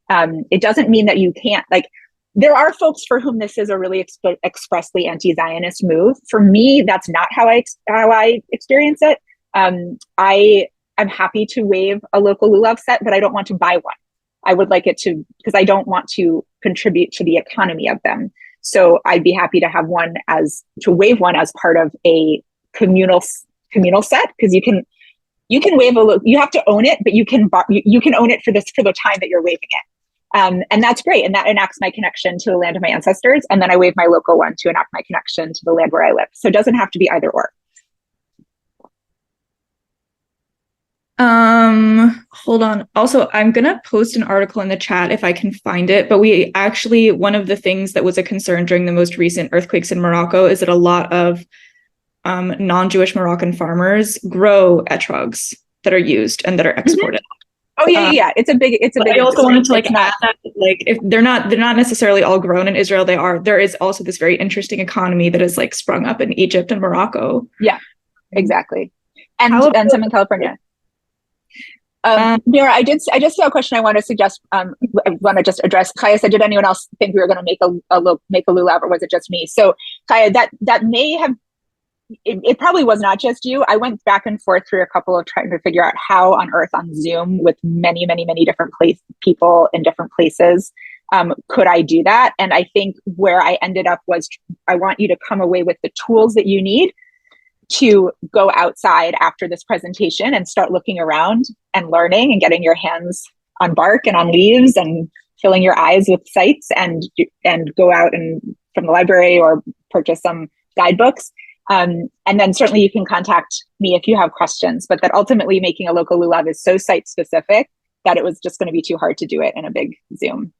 It doesn't mean that you can't, like, there are folks for whom this is a really expressly anti-Zionist move. For me, that's not how I experience it. I'm happy to wave a local lulav set, but I don't want to buy one. I would like it to, because I don't want to contribute to the economy of them. So I'd be happy to have to wave one as part of a communal set, because you can wave you have to own it, but you can own it for the time that you're waving it. And that's great. And that enacts my connection to the land of my ancestors. And then I wave my local one to enact my connection to the land where I live. So it doesn't have to be either or. Hold on. Also, I'm gonna post an article in the chat if I can find it, but one of the things that was a concern during the most recent earthquakes in Morocco is that a lot of non-Jewish Moroccan farmers grow etrogs that are used and that are exported. Oh yeah. It's a big. I also wanted to add that, like, if they're not necessarily all grown in Israel, there is also this very interesting economy that has like sprung up in Egypt and Morocco. Yeah, exactly. And some in California. Meira, I just saw a question I want to suggest. I want to just address. Chaya said, "Did anyone else think we were going to make a lulav, or was it just me?" So, Chaya, that may have. It probably was not just you. I went back and forth through a couple of trying to figure out how on earth on Zoom with many different people in different places Could I do that? And I think where I ended up was, I want you to come away with the tools that you need to go outside after this presentation and start looking around and learning and getting your hands on bark and on leaves and filling your eyes with sights, and go out and from the library or purchase some guidebooks. And then certainly you can contact me if you have questions, but that ultimately making a local lulav is so site specific that it was just going to be too hard to do it in a big Zoom.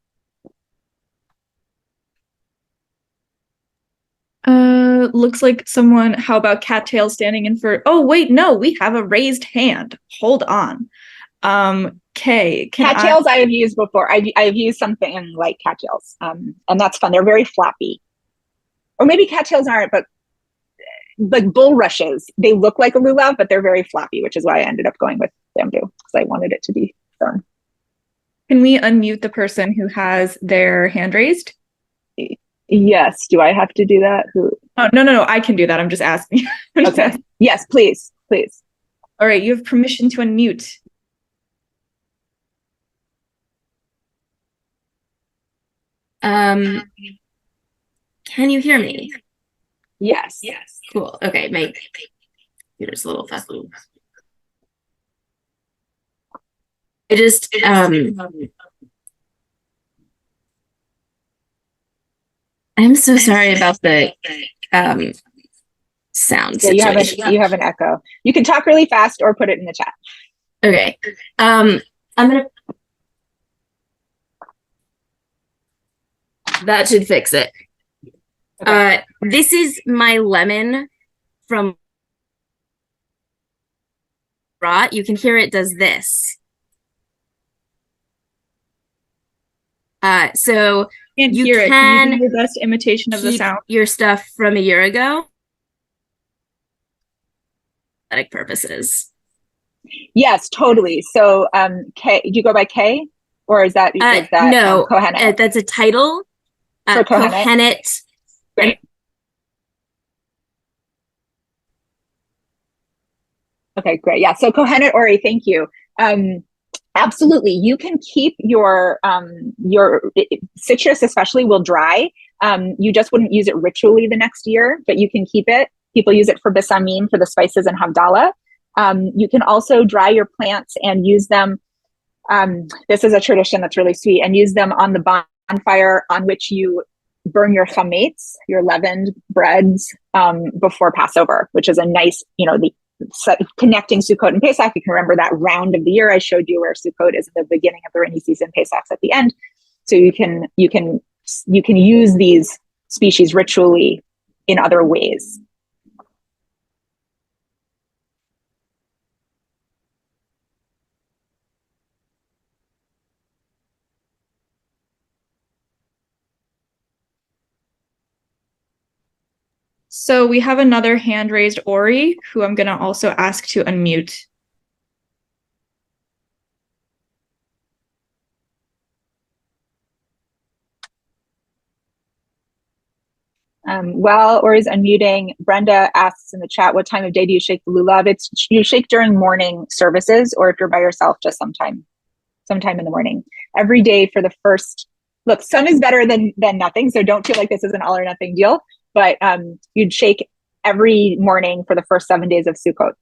Looks like someone, how about Cattails standing in for, oh wait, no, we have a raised hand. Hold on. Kay, Cattails I have used before. I've used something like cattails, and that's fun. They're very floppy. Or maybe cattails aren't, but like bulrushes, they look like a lulav, but they're very floppy, which is why I ended up going with bamboo, because I wanted it to be firm. Can we unmute the person who has their hand raised? Yes. Do I have to do that? Oh, no. I can do that. I'm just asking. Okay. Yes, please. All right. You have permission to unmute. Can you hear me? Yes. Cool. Okay, my computer's a little fussy. I just I'm so sorry about the sound situation. You have an echo. You can talk really fast or put it in the chat. Okay. I'm gonna. That should fix it. Okay. This is my lemon from brought. You can hear it does this. So Can't you hear can it. Can you do your best imitation of the sound? your stuff from a year ago. Aesthetic purposes. Yes, totally. So, K, do you go by K, or is that no? Kohenet? That's a title. For Kohenet. Kohenet. Great. Okay, great. Yeah. So Kohenet Ori, thank you. Absolutely. You can keep your citrus, especially, will dry. You just wouldn't use it ritually the next year, but you can keep it. People use it for bisamin, for the spices and Havdalah. You can also dry your plants and use them. This is a tradition that's really sweet, and use them on the bonfire on which you burn your chametz, your leavened breads, before Passover, which is a nice, connecting Sukkot and Pesach. You can remember that round of the year I showed you, where Sukkot is the beginning of the rainy season, Pesach's at the end. So you can use these species ritually in other ways. So we have another hand raised, Ori, who I'm going to also ask to unmute. While Ori's unmuting, Brenda asks in the chat, what time of day do you shake the lulav? You shake during morning services, or if you're by yourself, just sometime in the morning. Every day for the first, look, some is better than nothing, so don't feel like this is an all or nothing deal, but you'd shake every morning for the first 7 days of Sukkot.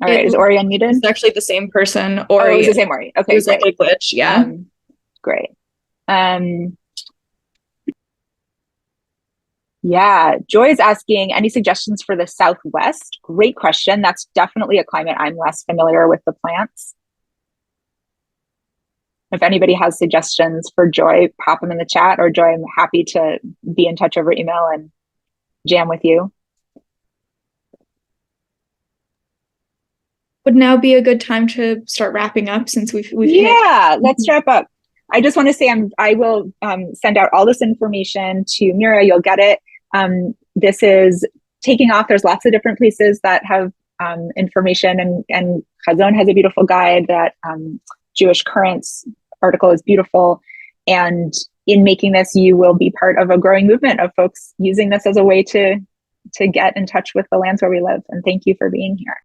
All right, is Ori unmuted? It's actually the same person. Ori. Oh, it was the same Ori. Okay, it was like a glitch, yeah. Great. Yeah, Joy is asking, any suggestions for the Southwest? Great question. That's definitely a climate I'm less familiar with the plants. If anybody has suggestions for Joy, pop them in the chat, or Joy, I'm happy to be in touch over email and jam with you. Would now be a good time to start wrapping up, since we've let's wrap up. I just want to say I will send out all this information to Meira. You'll get it. This is taking off. There's lots of different places that have information, and Chazon has a beautiful guide. That Jewish Currents article is beautiful. And in making this, you will be part of a growing movement of folks using this as a way to get in touch with the lands where we live. And thank you for being here.